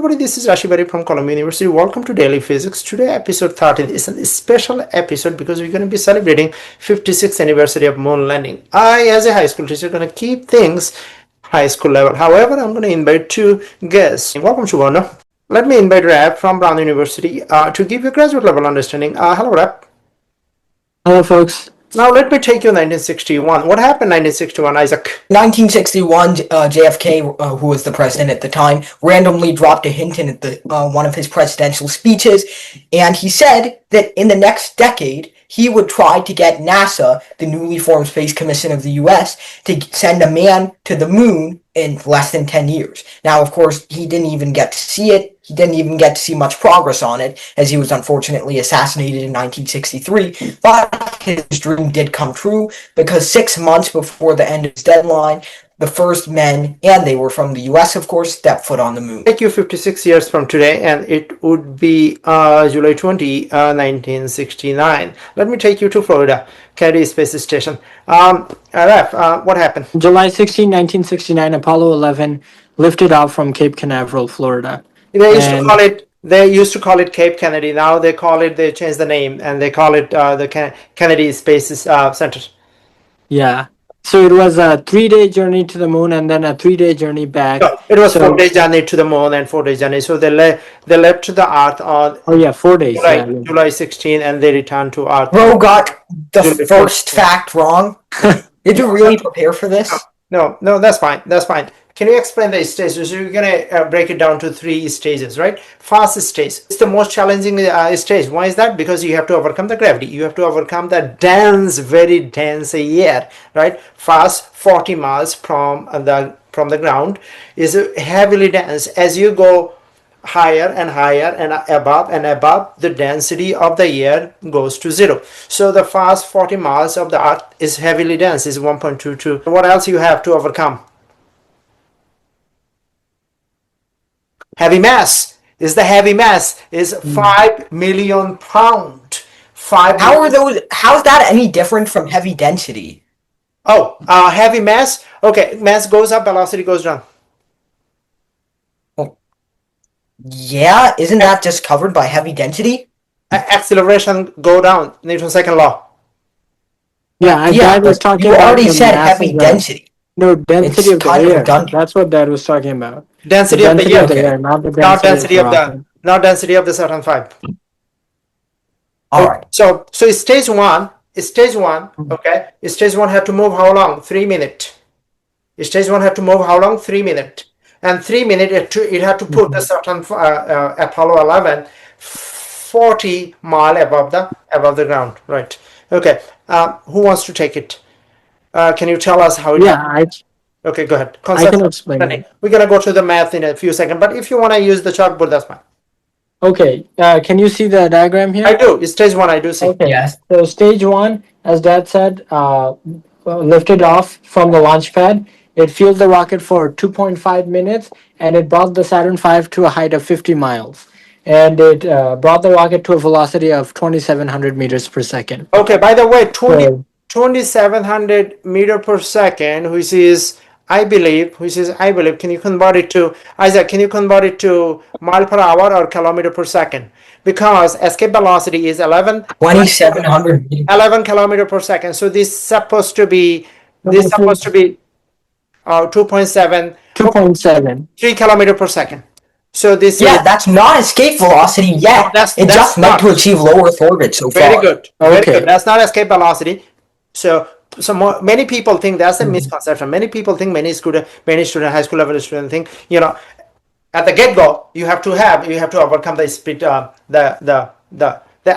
Everybody, this is Rashibari from Columbia University. Welcome to Daily Physics. Today, episode 13 is a special episode because we're going to be celebrating 56th anniversary of moon landing. I, as a high school teacher, going to keep things high school level. However, I'm going to invite two guests. Welcome, Shubhana. Let me invite Rap from Brown University to give you graduate level understanding. Hello, Rap. Hello, folks. Now, let me take you 1961. What happened 1961, Isaac? 1961, JFK, who was the president at the time, randomly dropped a hint in one of his presidential speeches, and he said that in the next decade, he would try to get NASA, the newly formed Space Commission of the U.S., to send a man to the moon in less than 10 years. Now, of course, he didn't even get to see it. He didn't even get to see much progress on it, as he was unfortunately assassinated in 1963. But his dream did come true, because 6 months before the end of his deadline, the first men, and they were from the U.S., of course, stepped foot on the moon. Take you 56 years from today, and it would be July 20, 1969. Let me take you to Florida, Kennedy Space Station. Raf, what happened? July 16, 1969, Apollo 11 lifted off from Cape Canaveral, Florida. They used to call it Cape Kennedy. Now they changed the name, and they call it the Kennedy Space Center. Yeah. So it was a 3-day journey to the moon and then a 3-day journey back. No, it was 4 days journey to the moon and 4 days journey. So they left the Earth on 4 days. July 16, and they returned to Earth. Bro got the first fact wrong. Did you really prepare for this? No, that's fine. That's fine. Can you explain the stages? So you're gonna break it down to 3 stages, right? First stage. It's the most challenging stage. Why is that? Because you have to overcome the gravity. You have to overcome the very dense air, right? First 40 miles from the ground is heavily dense. As you go higher and higher and above, the density of the air goes to 0. So the first 40 miles of the Earth is heavily dense, is 1.22. What else you have to overcome? Heavy mass. Is 5 million pounds. How's that any different from heavy density? Oh, heavy mass. Okay, mass goes up, velocity goes down. Yeah, isn't that just covered by heavy density? Acceleration go down. Newton's second law. Yeah, Dad was talking you about already said heavy density. No, density of the air. Redundant. That's what Dad was talking about. Density of the air, not the density of the Saturn V. All right. So stage one. Okay. Stage one had to move how long? 3 minutes. Stage one had to move how long? 3 minutes. And 3 minutes it had to put the Saturn Apollo 11 40 miles above the ground. Right. Okay. Who wants to take it? Can you tell us how it happened? Okay, go ahead. I can explain it. We're going to go to the math in a few seconds, but if you want to use the chalkboard, that's fine. Okay, can you see the diagram here? I do. It's stage one, I do see. Okay, yes. So stage one, as Dad said, lifted off from the launch pad. It fueled the rocket for 2.5 minutes, and it brought the Saturn V to a height of 50 miles. And it brought the rocket to a velocity of 2,700 meters per second. Okay, by the way, 2,700 meters per second, which is I believe, can you convert it to, Isaac, can you convert it to mile per hour or kilometer per second? Because escape velocity is 2,700 kilometer per second. So this is supposed to be 2.7 3 kilometer per second. So this that's not escape velocity yet. No, it's just meant to achieve low Earth orbit so far. Very good. Very good. That's not escape velocity. So many people think that's a misconception. Many people think many student high school level student think, at the get-go you have to overcome the speed the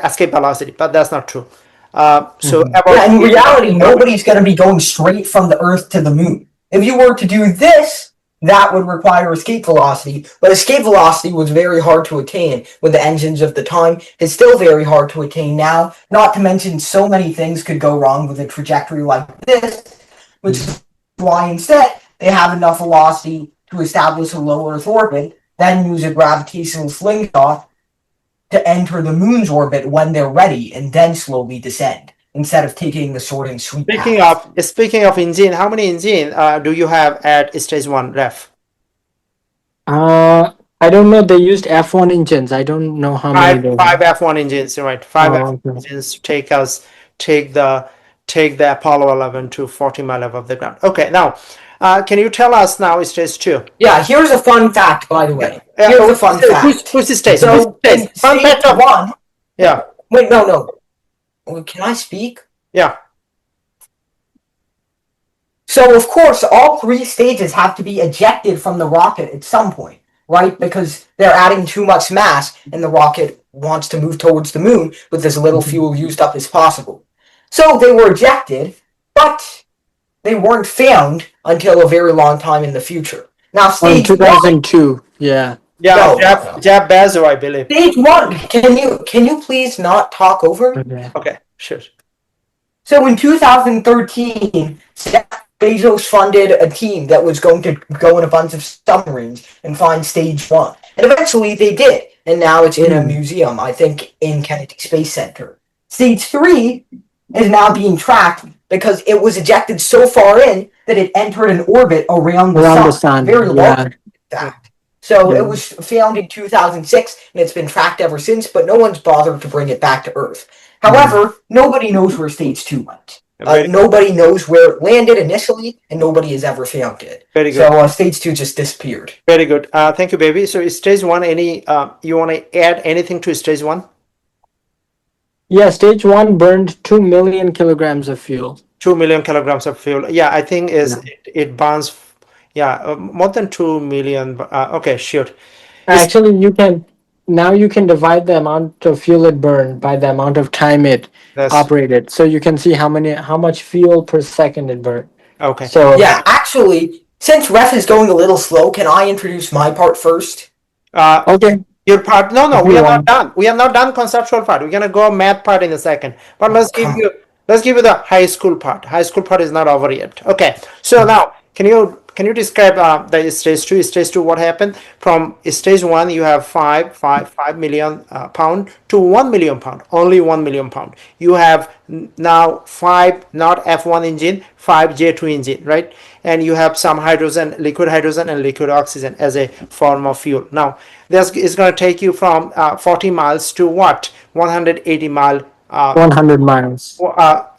escape velocity, but that's not true. In reality, nobody's going to be going straight from the Earth to the moon. If you were to do this, that would require escape velocity, but escape velocity was very hard to attain with the engines of the time. It's still very hard to attain now, not to mention so many things could go wrong with a trajectory like this, which is why instead they have enough velocity to establish a low Earth orbit, then use a gravitational slingshot to enter the moon's orbit when they're ready, and then slowly descend, instead of taking the short and sweet path. Speaking of engine, how many engine do you have at stage one, Ref? I I don't know. They used F1 engines. I don't know how many they Five have. F1 engines, right? Five Oh, F1 okay. engines take the Apollo 11 to 40 mile above the ground. Okay, now can you tell us now stage 2? Yeah, here's a fun fact, by the way. Here's a fun fact. Who's the stage? So in Fun stage fact of one, yeah, wait, no. Wait, can I speak? yeah. So of course, all three stages have to be ejected from the rocket at some point, right? Because they're adding too much mass, and the rocket wants to move towards the moon with as little fuel used up as possible. So they were ejected, but they weren't found until a very long time in the future. Now, Oh, in stage one. 2002. Yeah. Yeah, No, Jeff Bezos, I believe. Stage one. Can you please not talk over? Okay. Okay, sure. So in 2013, Jeff Bezos funded a team that was going to go in a bunch of submarines and find stage one. And eventually they did. And now it's in a museum, I think, in Kennedy Space Center. Stage three is now being tracked because it was ejected so far in that it entered an orbit around the sun. Very large, in fact. So it was found in 2006, and it's been tracked ever since, but no one's bothered to bring it back to Earth. However, nobody knows where stage two went. Nobody knows where it landed initially, and nobody has ever found it. Very good. So stage two just disappeared. Very good. Thank you, baby. So stage one, you want to add anything to stage one? Yeah, stage one burned 2 million kilograms of fuel. 2 million kilograms of fuel. Yeah, I think it burns. Yeah, more than 2 million. Okay, sure. Actually, you can divide the amount of fuel it burned by the amount of time it operated, so you can see how much fuel per second it burned. Okay. So yeah, actually, since Ref is going a little slow, can I introduce my part first? Okay. Your part? No, we are not done. We are not done conceptual part. We're gonna go math part in a second. But let's give you the high school part. High school part is not over yet. Okay. So now, can you describe the stage two? Stage two, what happened from stage one? You have 5 million pound to 1 million pound. Only 1 million pound. You have now 5 not F1 engine, 5 J2 engine, right? And you have some hydrogen, liquid hydrogen, and liquid oxygen as a form of fuel. Now, this is going to take you from 40 miles to what? 180 mile. 100 miles.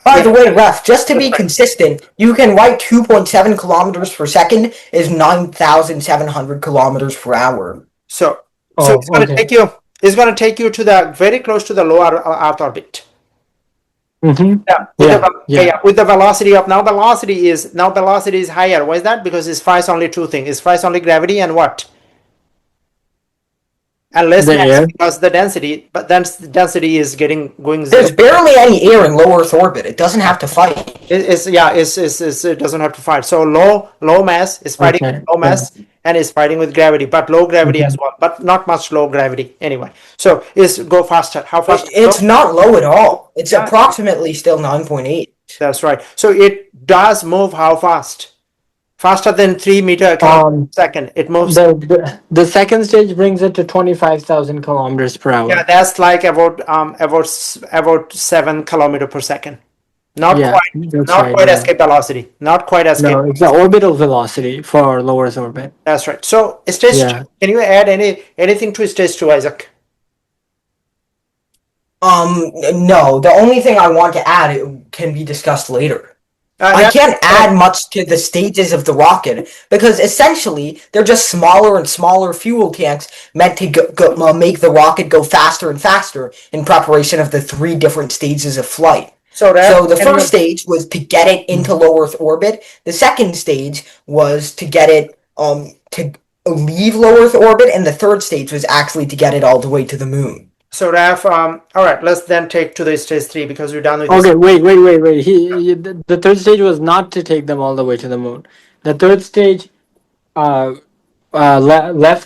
By the way, Ref, just to be consistent, you can write 2.7 kilometers per second is 9,700 kilometers per hour. So it's going to take you. It's going to take you to the very close to the lower Earth orbit. Yeah. With the velocity of now, velocity is higher. Why is that? Because it fires only two things. It fires only gravity and what? And less mass because the density, but then the density is going zero. There's barely any air in low Earth orbit. It doesn't have to fight. It doesn't have to fight. So low mass is fighting with low mass and is fighting with gravity, but low gravity as well, but not much low gravity anyway. So go faster. How fast? It's not low at all. It's approximately still 9.8. That's right. So it does move how fast? Faster than 3 meters per second. It moves. The second stage brings it to 25,000 kilometers per hour. Yeah, that's like about 7 kilometers per second. Not quite escape velocity. Not quite escape. No, it's the orbital velocity for low Earth orbit. That's right. So stage two. Can you add anything to stage two, Isaac? No. The only thing I want to add can be discussed later. I can't add much to the stages of the rocket because essentially they're just smaller and smaller fuel tanks meant to make the rocket go faster and faster in preparation of the 3 different stages of flight. So the first stage was to get it into low Earth orbit. The second stage was to get it to leave low Earth orbit, and the third stage was actually to get it all the way to the moon. So Raf, all right, let's then take to the stage 3 because we're done with this. Okay, wait. The third stage was not to take them all the way to the moon. The third stage left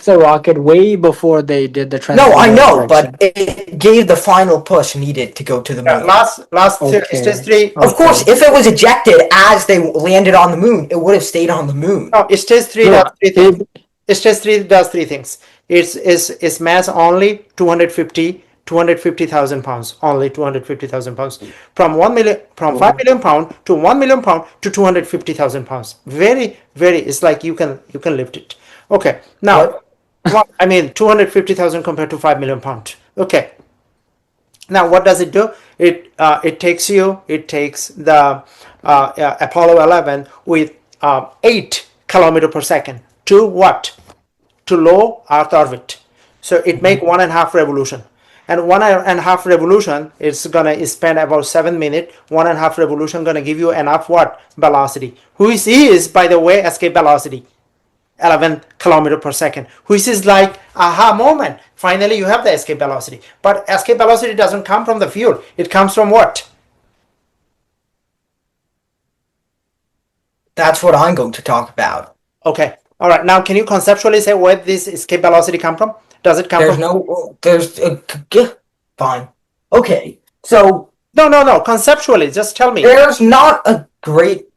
the rocket way before they did the transition. No, I know, but it gave the final push needed to go to the moon. Stage 3. Of course, if it was ejected as they landed on the moon, it would have stayed on the moon. No, stage 3 does 3 things. Stage 3 does 3 things. It's mass only 250,000 pounds, only 250,000 pounds. From 5 million pound to 1 million pound to 250,000 pounds. Very, very. It's like you can lift it. Okay. Now, Well, I mean, 250,000 compared to 5 million pounds. Okay. Now, what does it do? It takes the Apollo 11 with 8 kilometer per second to what? To low Earth orbit. So it make 1.5 revolution, and 1.5 revolution is gonna spend about 7 minutes. 1.5 revolution gonna give you enough what velocity? Which is, by the way, escape velocity. 11 kilometer per second, which is like aha moment. Finally, you have the escape velocity. But escape velocity doesn't come from the fuel. It comes from what? That's what I'm going to talk about. Okay. All right. Now, can you conceptually say where this escape velocity come from? Does it come Fine. Okay. So No. Conceptually, just tell me. there's not a great.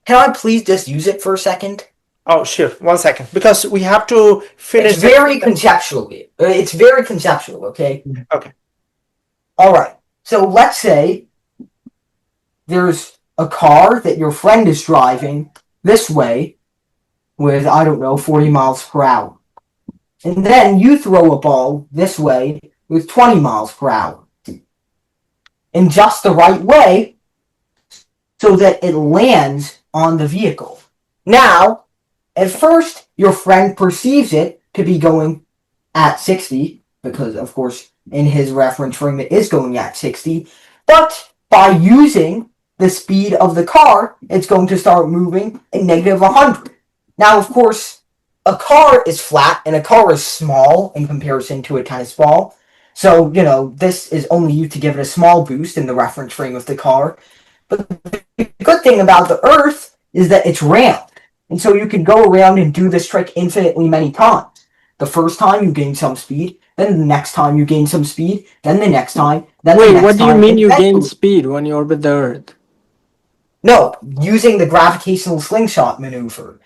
Can I please just use it for a second? Oh, sure. 1 second, because we have to finish. It's very conceptually. It's very conceptual. Okay. Okay. All right. So let's say there's a car that your friend is driving this way with, I don't know, 40 miles per hour. And then you throw a ball this way with 20 miles per hour. In just the right way so that it lands on the vehicle. Now, at first, your friend perceives it to be going at 60, because, of course, in his reference frame it is going at 60, but by using the speed of the car, it's going to start moving at negative 100. Now, of course, a car is flat and a car is small in comparison to a tennis ball. So, this is only used to give it a small boost in the reference frame of the car. But the good thing about the Earth is that it's round. And so you can go around and do this trick infinitely many times. The first time you gain some speed, then the next time you gain some speed, then the next time, then the Wait, next what do you time, mean and you gain eventually- speed when you orbit the Earth? No, using the gravitational slingshot maneuver,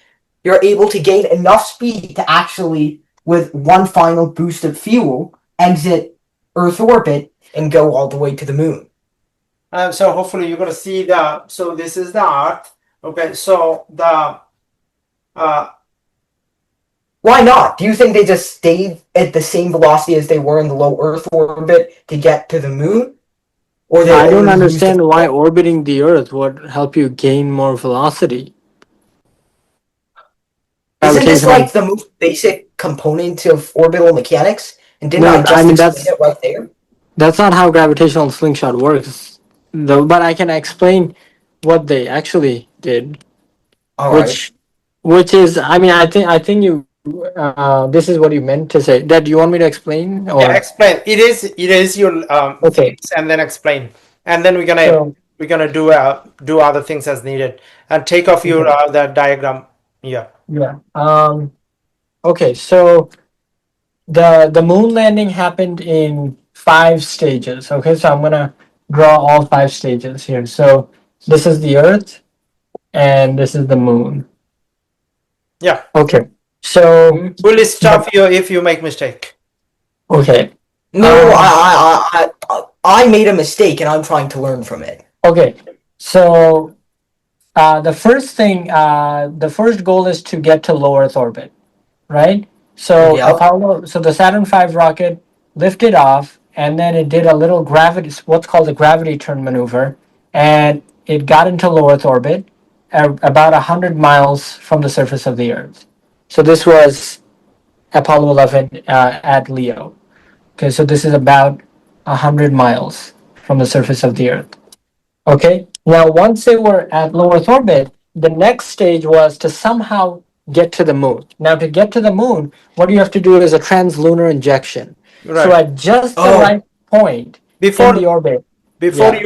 you're able to gain enough speed to actually, with one final boost of fuel, exit Earth orbit and go all the way to the moon. So hopefully you're gonna see so this is the Earth. Okay, so Why not? Do you think they just stayed at the same velocity as they were in the low Earth orbit to get to the moon? Or they I don't only used understand the- why orbiting the Earth would help you gain more velocity. Isn't this Gravitational- like the most basic component of orbital mechanics? And didn't No, I just I mean, explain it right there? That's not how gravitational slingshot works, though. But I can explain what they actually did, All right. which is, I mean, I think you. This is what you meant to say. That you want me to explain, or yeah, explain. It is your Okay. things, and then explain, and then So- we're gonna do other things as needed, and take off your the diagram. Yeah. yeah. Okay, so the moon landing happened in 5 stages. Okay, so I'm gonna draw all 5 stages here. So this is the Earth, and this is the moon. Yeah. Okay, so We'll stop you if you make mistake. okay, No, Um, I made a mistake and I'm trying to learn from it. okay. So the first goal is to get to low Earth orbit, right? So Yep. so the Saturn V rocket lifted off, and then it did a little gravity, what's called a gravity turn maneuver, and it got into low Earth orbit about 100 miles from the surface of the Earth. So this was Apollo 11 at Leo. Okay, so this is about 100 miles from the surface of the Earth. Okay, now once they were at low Earth orbit, the next stage was to somehow get to the moon. Now, to get to the moon, what you have to do is a translunar injection. Right. So at just the Oh. right point Before in the orbit. before Yeah.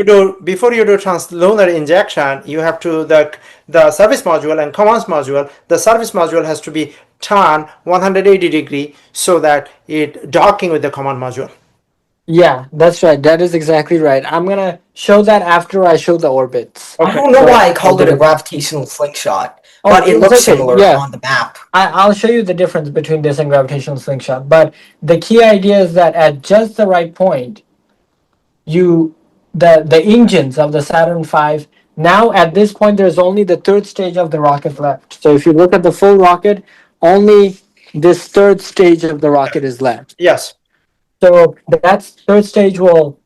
you do translunar injection, you have to the service module and commands module. The service module has to be turned 180 degree so that it docking with the command module. Yeah, that's right. That is exactly right. I'm gonna show that after I show the orbits. I don't know so- why I called it a gravitational slingshot, Oh, but it it's looks okay, similar yeah. on the map. I'll show you the difference between this and gravitational slingshot. But the key idea is that at just the right point, the engines of the Saturn V, now at this point there's only the third stage of the rocket left. So if you look at the full rocket, only this third stage of the rocket is left. Yes. So that third stage will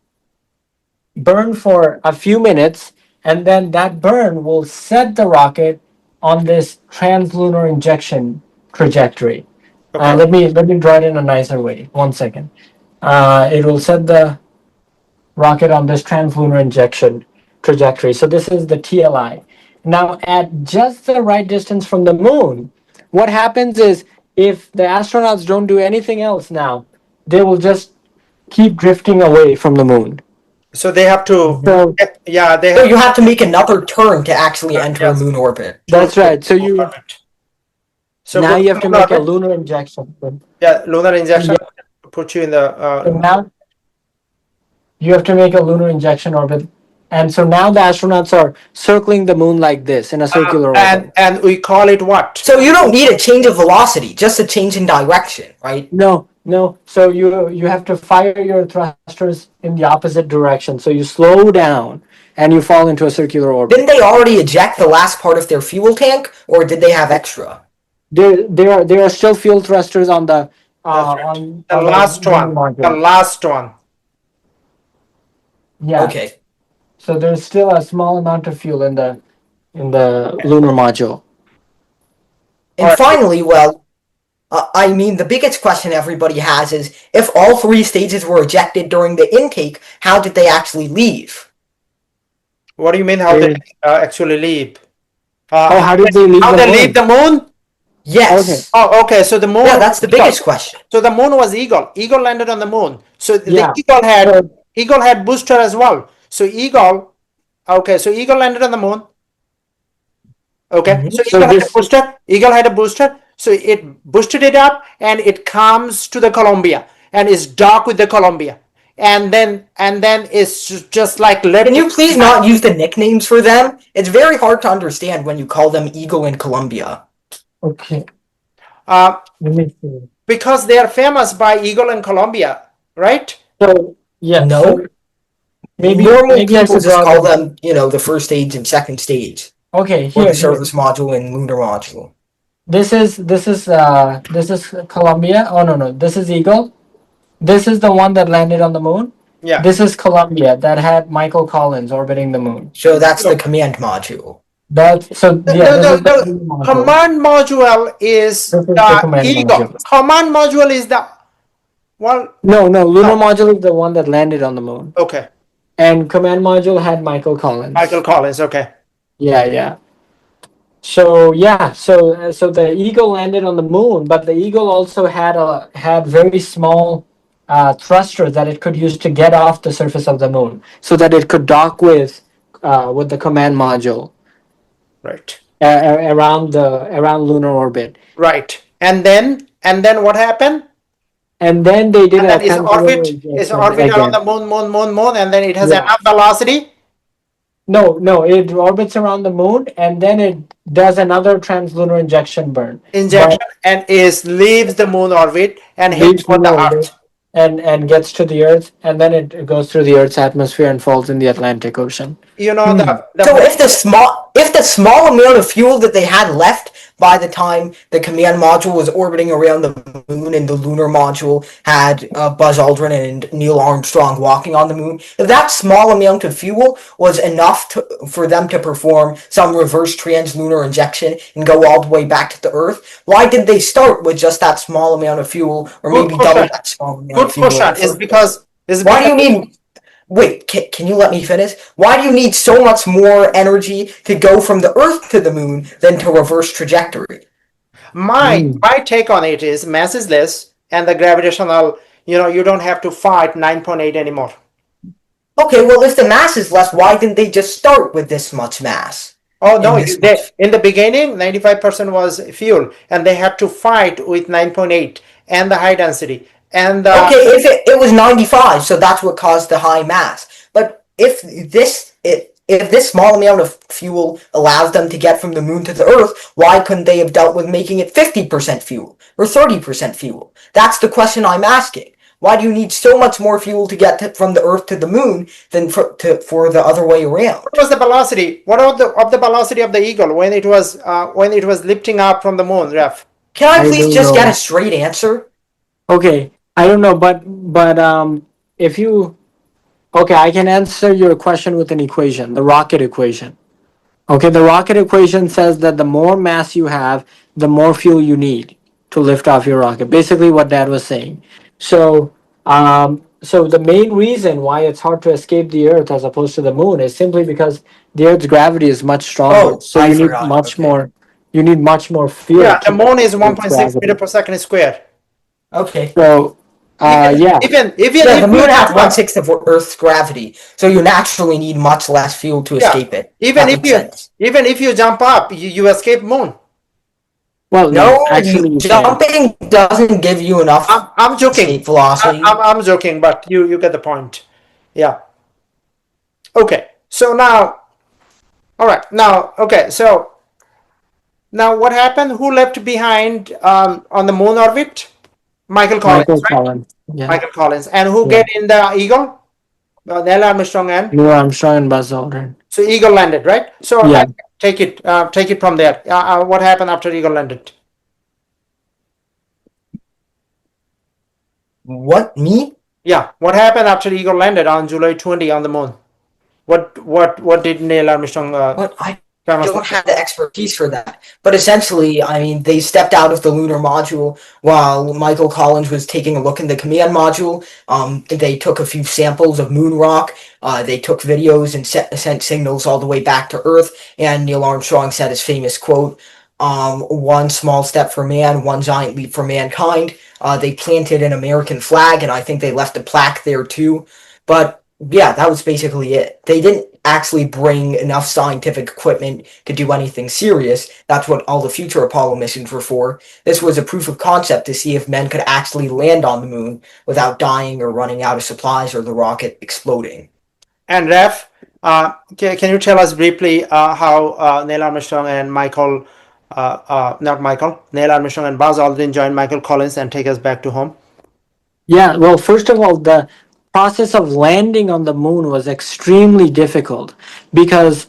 burn for a few minutes, and then that burn will set the rocket on this translunar injection trajectory. Okay. Let me draw it in a nicer way. 1 second. It will set the rocket on this translunar injection trajectory. So this is the TLI. Now, at just the right distance from the moon, what happens is if the astronauts don't do anything else now, they will just keep drifting away from the moon. So they have to. So Yeah, they So have. you have to make another turn to actually enter Yes. a moon orbit. that's right. So you Perfect. So now go you have to lunar make a orbit. lunar injection. Yeah, lunar injection Yeah. put you in the. So now you have to make a lunar injection orbit, and so now the astronauts are circling the moon like this in a circular orbit. and we call it what? So you don't need a change of velocity, just a change in direction, right? No. So you have to fire your thrusters in the opposite direction. So you slow down and you fall into a circular orbit. Didn't they already eject the last part of their fuel tank, or did they have extra? There are still fuel thrusters on the That's right. on The on last lunar one. The module. last one. Yeah. Okay. So there's still a small amount of fuel in the lunar module. And Alright. finally, well, I mean, the biggest question everybody has is, if all three stages were ejected during the intake, how did they actually leave? What do you mean? How they actually leave? How did they leave How the they moon? leave the moon? Yes. Oh, okay. So the moon. Yeah, that's the biggest question. So the moon was Eagle. Eagle landed on the moon. So the Yeah. Eagle had booster as well. So Eagle. Okay. So Eagle landed on the moon. Okay. Mhm. So So Eagle had a this- booster. Eagle had a booster. So it boosted it up and it comes to the Columbia and is docked with the Columbia. And then it's just like Can you please not use the nicknames for them? It's very hard to understand when you call them Eagle and Columbia. Okay. Let me see. Because they are famous by Eagle and Columbia, right? So yeah. No. So maybe Normally maybe I people should just draw call them. them, the first stage and second stage, Okay. or Here. the service module and lunar module. This is Columbia. Oh no. This is Eagle. This is the one that landed on the moon. Yeah. This is Columbia that had Michael Collins orbiting the moon. So that's the command module. That's so yeah. This is the The module. command module is This is the the command Eagle. module. Command module is the well. No, lunar No. module is the one that landed on the moon, Okay. and command module had Michael Collins. Michael Collins. Okay. Yeah. So yeah, so the Eagle landed on the moon, but the Eagle also had very small thrusters that it could use to get off the surface of the moon, so that it could dock with the command module Right. around lunar orbit. Right. And then what happened? And then they did And a then is orbit on the moon, and then it has Yeah. enough velocity. No, it orbits around the moon, and then it does another translunar injection burn. Injection and leaves the moon orbit and hits Leaves on the lunar Earth. and gets to the Earth, and then it goes through the Earth's atmosphere and falls in the Atlantic Ocean. You know the So if the small amount of fuel that they had left by the time the command module was orbiting around the moon and the lunar module had Buzz Aldrin and Neil Armstrong walking on the moon, if that small amount of fuel was enough for them to perform some reverse translunar injection and go all the way back to the Earth, why did they start with just that small amount of fuel, or Good maybe question. double that small amount good of fuel? question is because Why do you need? Wait, can you let me finish? Why do you need so much more energy to go from the Earth to the moon than to reverse trajectory? my take on it is mass is less and the gravitational, you don't have to fight 9.8 anymore. Okay, well, if the mass is less, why didn't they just start with this much mass? Oh no, And this in the beginning 95% was fuel and they had to fight with 9.8 and the high density and Okay, if it was 95, so that's what caused the high mass. But if this small amount of fuel allows them to get from the moon to the Earth, why couldn't they have dealt with making it 50% fuel or 30% fuel? That's the question I'm asking. Why do you need so much more fuel to get from the Earth to the moon than for the other way around? what was the velocity? What of the velocity of the Eagle when it was lifting up from the moon, Ref? Can I I please don't just get a know. straight answer? Okay, I don't know, but if you okay, I can answer your question with an equation, the rocket equation. Okay, the rocket equation says that the more mass you have, the more fuel you need to lift off your rocket. Basically, what Dad was saying. So the main reason why it's hard to escape the Earth as opposed to the Moon is simply because the Earth's gravity is much stronger. Oh, So I you need forgot. much Okay. more. You need much more fuel Yeah, the to moon is Earth's 1.6 meter gravity. per second square. Okay. So, yeah, Even Yeah, if the you moon has jump one up, sixth of Earth's gravity, so you naturally need much less fuel to yeah, escape it. even That if makes you sense. even if you jump up, you escape moon. well, no, No, actually, you can't. jumping doesn't give you enough I'm joking. escape velocity. I'm joking, but you get the point. Yeah. Okay. So now, all right. Now, okay. So now, what happened? Who left behind on the moon orbit? Michael Michael Collins, right? Collins. Yeah, Michael Collins, and who yeah. get in the Eagle? Neil Armstrong and Neil Armstrong and Buzz Aldrin. so Eagle landed, right? So Yeah. take it from there. What happened after Eagle landed? What, me? Yeah, what happened after Eagle landed on July 20 on the moon? What did Neil Armstrong What? I famously don't say? have the expertise for that. But essentially, I mean, they stepped out of the lunar module while Michael Collins was taking a look in the command module. They took a few samples of moon rock. They took videos and sent signals all the way back to Earth. And Neil Armstrong said his famous quote, one small step for man, one giant leap for mankind. They planted an American flag, and I think they left a plaque there too. But yeah, that was basically it. They didn't actually bring enough scientific equipment to do anything serious. That's what all the future Apollo missions were for. This was a proof of concept to see if men could actually land on the moon without dying or running out of supplies or the rocket exploding. And Ref, can you tell us briefly how Neil Armstrong and not Michael, Neil Armstrong and Buzz Aldrin joined Michael Collins and take us back to home? Yeah, well, first of all, the process of landing on the moon was extremely difficult because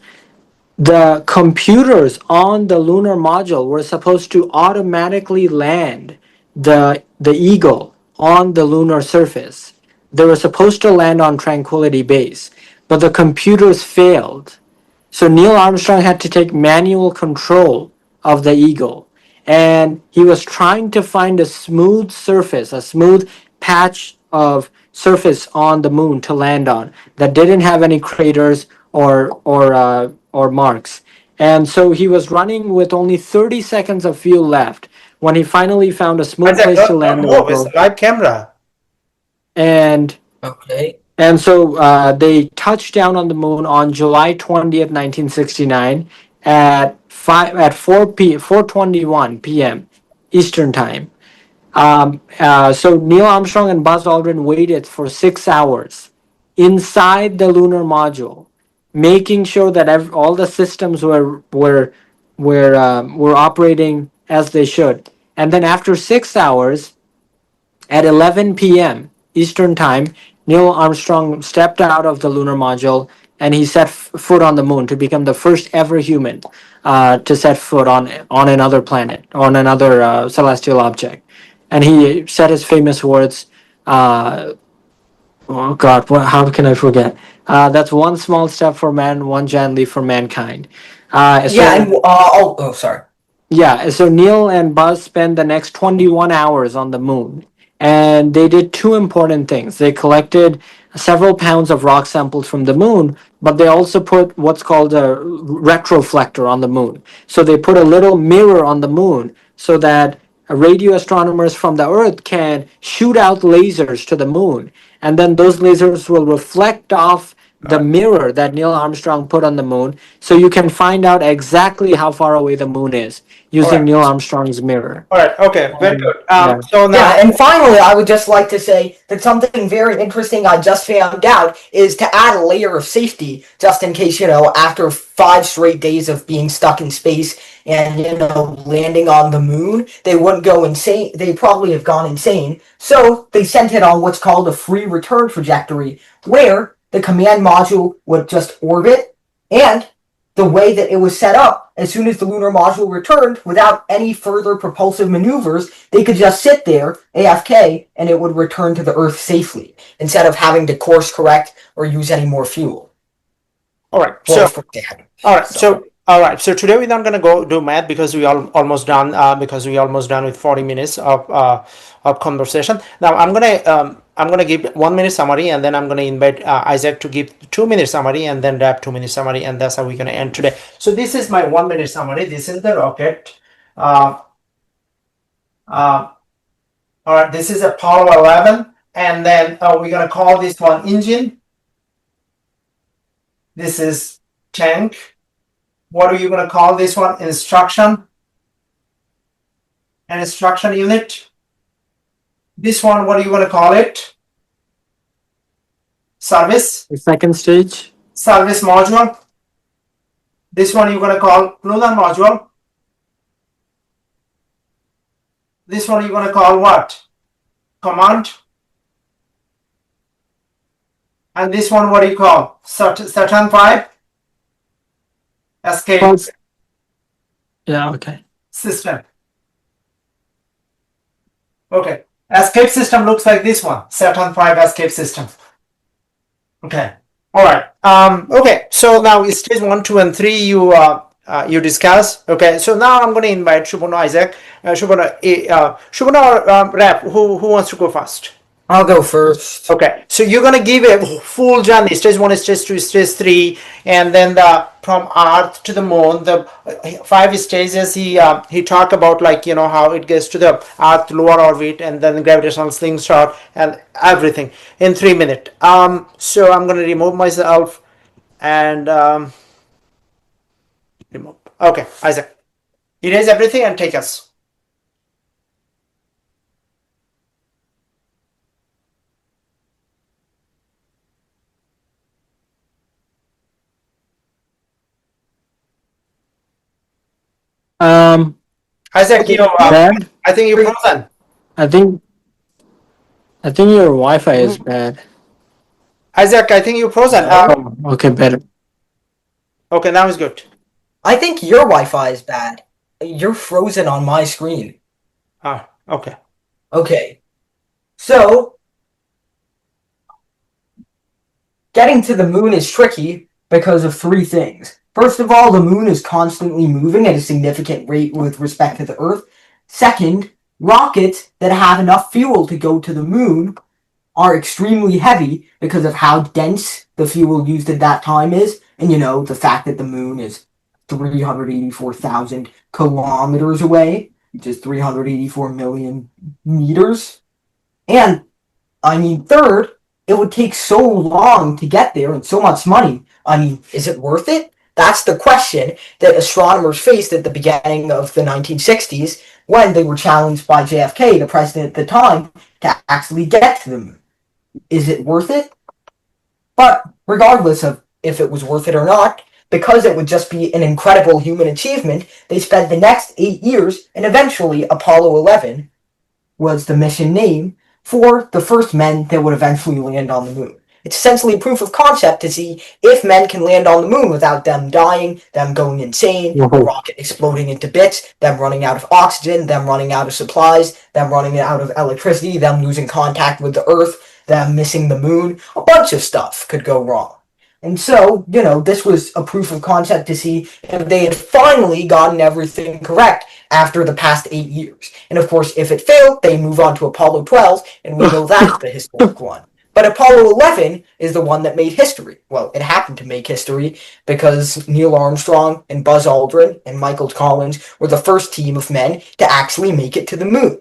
the computers on the lunar module were supposed to automatically land the Eagle on the lunar surface. They were supposed to land on Tranquility Base, but the computers failed. So Neil Armstrong had to take manual control of the Eagle. And he was trying to find a smooth surface, a smooth patch of surface on the moon to land on that didn't have any craters or marks. And so he was running with only 30 seconds of fuel left when he finally found a smooth Isaac, place to don't land the move. It's Eagle. a live camera. And Okay. and so they touched down on the moon on July 20th, 1969 at 4:21 p.m. Eastern time. So Neil Armstrong and Buzz Aldrin waited for 6 hours inside the lunar module, making sure that all the systems were operating as they should. And then after 6 hours, at 11 p.m. Eastern Time, Neil Armstrong stepped out of the lunar module and he set foot on the moon to become the first ever human to set foot on another planet, on another celestial object. And he said his famous words, oh God, how can I forget? That's one small step for man, one giant leap for mankind. Uh, Yeah, so and sorry. yeah, so Neil and Buzz spent the next 21 hours on the moon, and they did two important things. They collected several pounds of rock samples from the moon, but they also put what's called a retroflector on the moon. So they put a little mirror on the moon so that radio astronomers from the Earth can shoot out lasers to the moon, and then those lasers will reflect off All the right. mirror that Neil Armstrong put on the moon, so you can find out exactly how far away the moon is All using right. Neil Armstrong's mirror. All right. Okay. Very good. Yeah. So now, Yeah, and finally, I would just like to say that something very interesting I just found out is to add a layer of safety, just in case, after 5 straight days of being stuck in space and, landing on the moon, they wouldn't go insane. They probably have gone insane. So they sent it on what's called a free return trajectory, where the command module would just orbit, and the way that it was set up, as soon as the lunar module returned, without any further propulsive maneuvers, they could just sit there, AFK, and it would return to the Earth safely, instead of having to course correct or use any more fuel. All right. Well, So today we're not gonna go do math because we are almost done. Because we almost done with 40 minutes of conversation. Now I'm gonna give 1 minute summary, and then I'm gonna invite Isaac to give 2 minute summary, and then wrap 2 minute summary, and that's how we're gonna end today. So this is my 1 minute summary. This is the rocket. All right. This is Apollo 11, and then we're gonna call this one engine. This is tank. What are you going to call this one? Instruction. An instruction unit. This one, what are you going to call it? Service. The second stage. Service module. This one you're going to call lunar module. This one you're going to call what? Command. And this one, what do you call? Saturn 5. Escape Okay. system. Okay. Escape system looks like this one. Saturn 5 escape system. Okay. All right. Okay. So now stage 1, 2, and 3 you discuss. Okay. So now I'm going to invite Shubhanu, Isaac, Shubhanu or Rap. Who wants to go first? I'll go first. Okay, so you're gonna give a full journey, stage 1, stage 2, stage 3, and then from Earth to the moon, the 5 stages. He talked about, like, how it gets to the Earth lower orbit, and then the gravitational slingshot and everything in 3 minutes. So I'm gonna remove myself and remove. Okay, Isaac, erase everything and take us. Isaac, Bad. I think you're frozen. I think your Wi-Fi is bad. Isaac, I think you're frozen. Okay, better. Okay, now it's good. I think your Wi-Fi is bad. You're frozen on my screen. Okay. Okay. So, getting to the moon is tricky because of 3 things. First of all, the moon is constantly moving at a significant rate with respect to the Earth. Second, rockets that have enough fuel to go to the moon are extremely heavy because of how dense the fuel used at that time is, and the fact that the moon is 384,000 kilometers away, which is 384 million meters. And, third, it would take so long to get there and so much money. Is it worth it? That's the question that astronomers faced at the beginning of the 1960s when they were challenged by JFK, the president at the time, to actually get to the moon. Is it worth it? But regardless of if it was worth it or not, because it would just be an incredible human achievement, they spent the next 8 years, and eventually Apollo 11 was the mission name for the first men that would eventually land on the moon. It's essentially a proof of concept to see if men can land on the moon without them dying, them going insane, the rocket exploding into bits, them running out of oxygen, them running out of supplies, them running out of electricity, them losing contact with the Earth, them missing the moon. A bunch of stuff could go wrong. And so, this was a proof of concept to see if they had finally gotten everything correct after the past 8 years. And of course, if it failed, they move on to Apollo 12, and we know that's the historic one. But Apollo 11 is the one that made history. Well, it happened to make history because Neil Armstrong and Buzz Aldrin and Michael Collins were the first team of men to actually make it to the moon.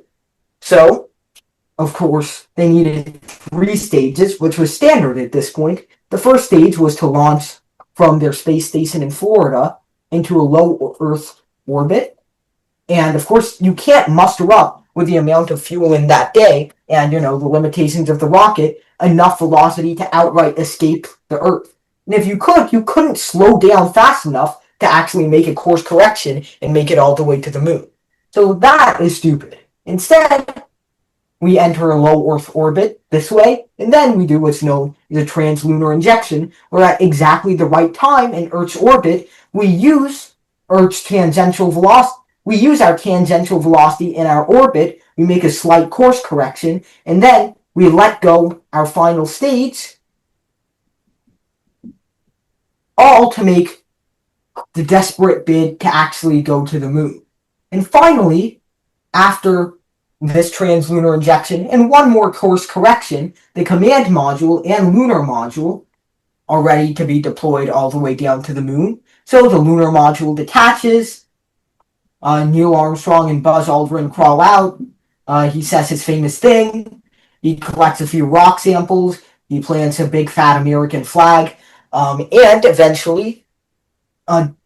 So, of course, they needed 3 stages, which was standard at this point. The first stage was to launch from their space station in Florida into a low Earth orbit. And, of course, you can't muster up with the amount of fuel in that day and, the limitations of the rocket, enough velocity to outright escape the Earth. And if you couldn't slow down fast enough to actually make a course correction and make it all the way to the moon. So that is stupid. Instead, we enter a low Earth orbit this way, and then we do what's known as a translunar injection, where at exactly the right time in Earth's orbit, we use Earth's tangential velocity. We use our tangential velocity in our orbit. We make a slight course correction, and then we let go our final stage, all to make the desperate bid to actually go to the moon. And finally, after this translunar injection and one more course correction, the command module and lunar module are ready to be deployed all the way down to the moon. So the lunar module detaches. Neil Armstrong and Buzz Aldrin crawl out. He says his famous thing. He collects a few rock samples. He plants a big fat American flag. And eventually,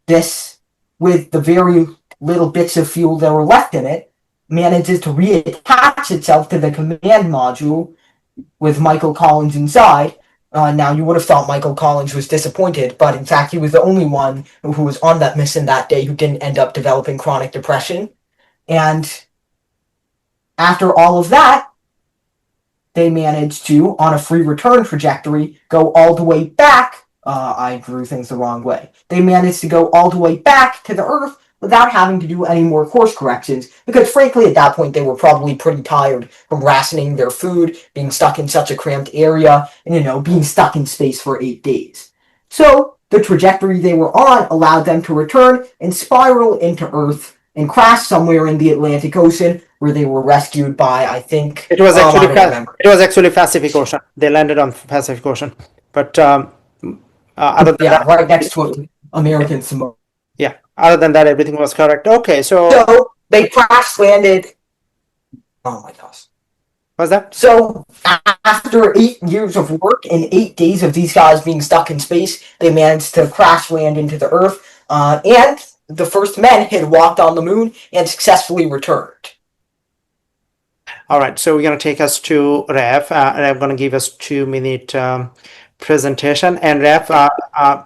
this, with the very little bits of fuel that were left in it, manages to reattach itself to the command module with Michael Collins inside. Now, you would have thought Michael Collins was disappointed, but in fact, he was the only one who was on that mission that day who didn't end up developing chronic depression. And after all of that, they managed to, on a free return trajectory, go all the way back. I drew things the wrong way. They managed to go all the way back to the Earth without having to do any more course corrections, because frankly at that point they were probably pretty tired from rationing their food, being stuck in such a cramped area, and being stuck in space for 8 days. So the trajectory they were on allowed them to return and spiral into Earth and crash somewhere in the Atlantic Ocean, where they were rescued by, I think, it was actually Pacific Ocean. They landed on Pacific Ocean, but other than that, right next to an American Samoa. Yeah. Other than that, everything was correct. Okay, so they crash landed. Oh my gosh. What's that? So after 8 years of work and 8 days of these guys being stuck in space, they managed to crash land into the Earth, and the first men had walked on the moon and successfully returned. All right, so we're going to take us to Ref. I'm going to give us 2-minute presentation, and Ref,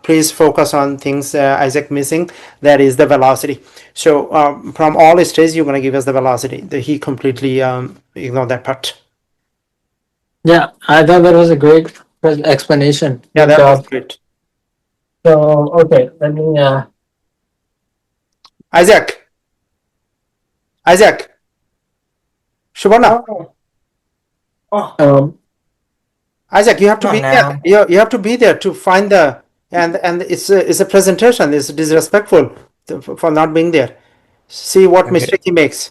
please focus on things Isaac missing, that is the velocity. So from all stages you're going to give us the velocity. He completely ignored that part. Yeah, I thought that was a great explanation. Yeah, that was great. So okay, let me Isaac Shubhana. Isaac, you have to be there. You have to be there to find the and it's a presentation. It's disrespectful for not being there. See what mistake he makes.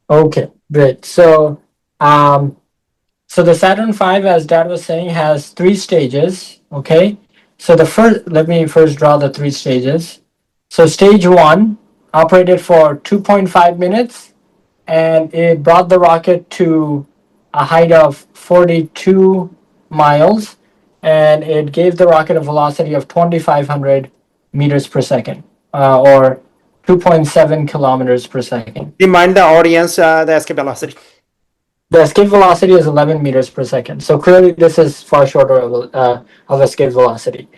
Okay, great. So so the Saturn V, as Dad was saying, has 3 stages. Okay, so let me first draw the 3 stages. So stage 1 operated for 2.5 minutes, and it brought the rocket to a height of 42 miles, and it gave the rocket a velocity of 2,500 meters per second, or 2.7 kilometers per second. Remind the audience the escape velocity. The escape velocity is 11 meters per second. So clearly this is far shorter of escape velocity.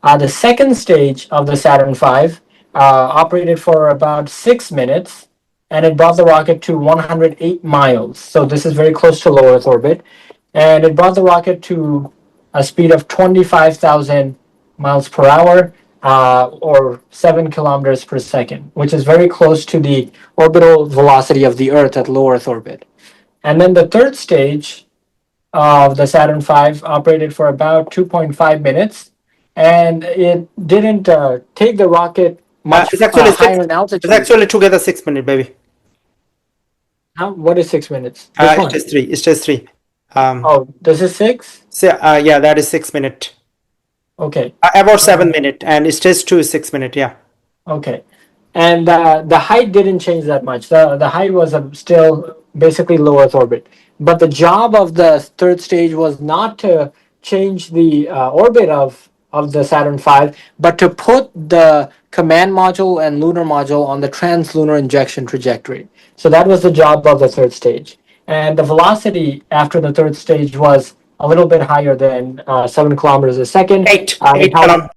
The second stage of the Saturn V operated for about 6 minutes, and it brought the rocket to 108 miles. So this is very close to low Earth orbit. And it brought the rocket to a speed of 25,000 miles per hour, or 7 kilometers per second, which is very close to the orbital velocity of the Earth at low Earth orbit. And then the third stage of the Saturn V operated for about 2.5 minutes, and it didn't take the rocket much higher in altitude. It's actually together 6 minutes, baby. What is 6 minutes? It is 3. It's just 3. This is 6? So, yeah, that is 6 minutes. Okay. About 7 minutes, and it's just 2 6 minutes, yeah. Okay. And the height didn't change that much. The height was still basically low Earth orbit. But the job of the third stage was not to change the orbit of the Saturn V, but to put the command module and lunar module on the translunar injection trajectory. So that was the job of the third stage. And the velocity after the third stage was a little bit higher than 7 kilometers a second. 8 kilometers.